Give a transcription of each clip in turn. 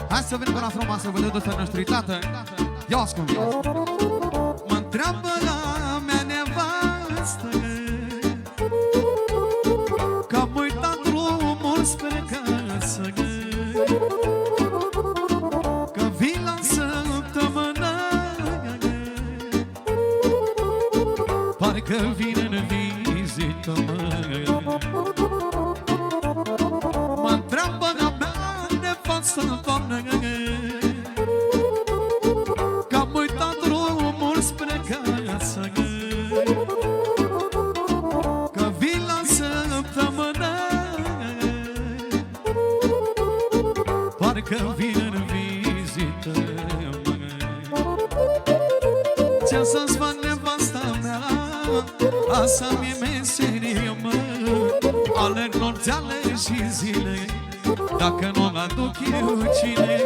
Hai să venim cu la frumoasă, vă dă noștri, tată. Ia ascult. Mă întreabă la mea nevastă că-am uitat drumul spre casă, că vin la săptămână, parcă vine în vizită, mă întreabă la mea nevastă, doamnă, că-am uitat drumul spre casă, că vin la săptămână, parcă vin în vizită. Ce să-ți fac nevasta mea, asta mi-e meserie, mă. Alerg nopțeale și zile, dacă nu aduc eu cine.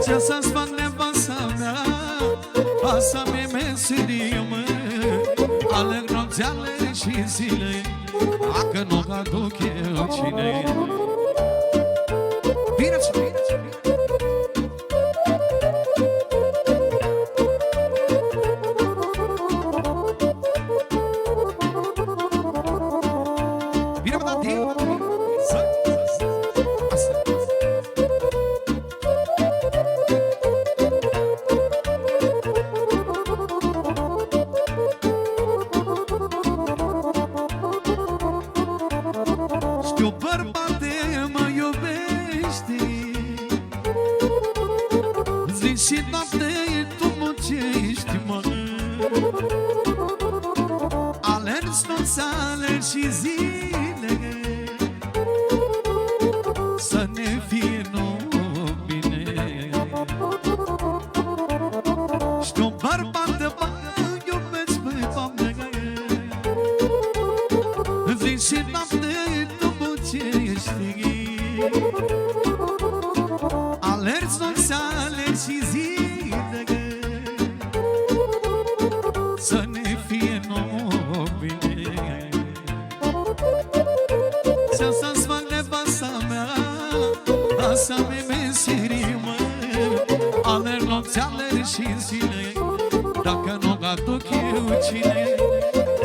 Ce să-ți fac nevasta mea, asta mi-e meserie, mă. Alerg nopțeale și zile, dacă nu aduc eu cine. Bine-ți, bine-ți, bine-ți. Știu, bărbate, mă iubești, zi și noapte tu muncești, mă. Alergi nopțeale și zile, să ne fie numai bine. Știu, bărbate, mă iubești, băi, Doamne, zi și noapte tu muncești, alergi nopțeale și zile, să ne fie numai bine. Ce să-ți fac nevasta mea, asta mi-e meserie, mă. Alerg nopțeale și zile, dacă nu aduc eu cine.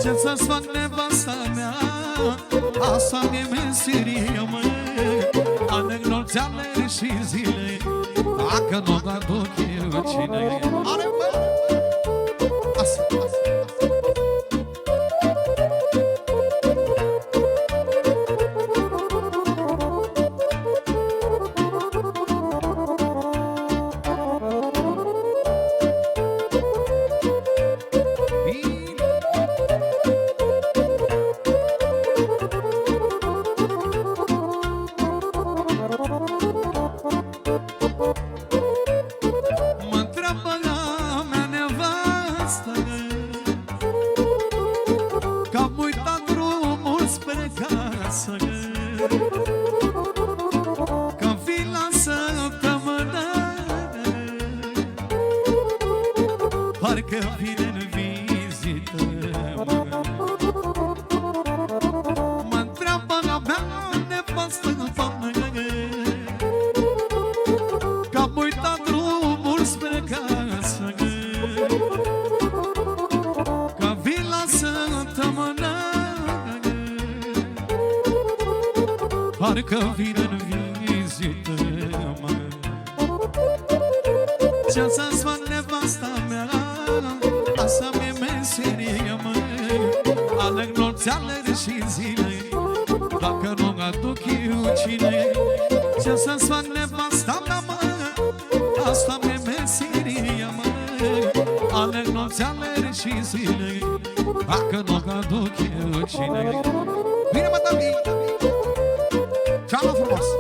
Ce să-ți fac nevasta mea, asta mi-e meserie, mă. Alerg nopțeale și zile, dacă nu aduc eu cine. Are, bă! Asta, asta. Mă întreabă la mea nevastă că-am uitat drumul spre casă, că vin la săptămână, parcă vine în vizită. Mă întreabă la mea nevastă, doamnă, că-am uitat drumul spre casă, că vin la săptămână, parcă vin în vizită, mă. Ce să-ți fac nevasta mea, asta mi-e meserie, mă. Alerg nopțeale și zile, dacă nu aduc eu cine. Ce să-ți fac nevasta mea, mă, asta mi-e meserie, mă. Alerg nopțeale și zile, dacă nu aduc eu cine. Bine, mă, David! Cea-mai frumoasă!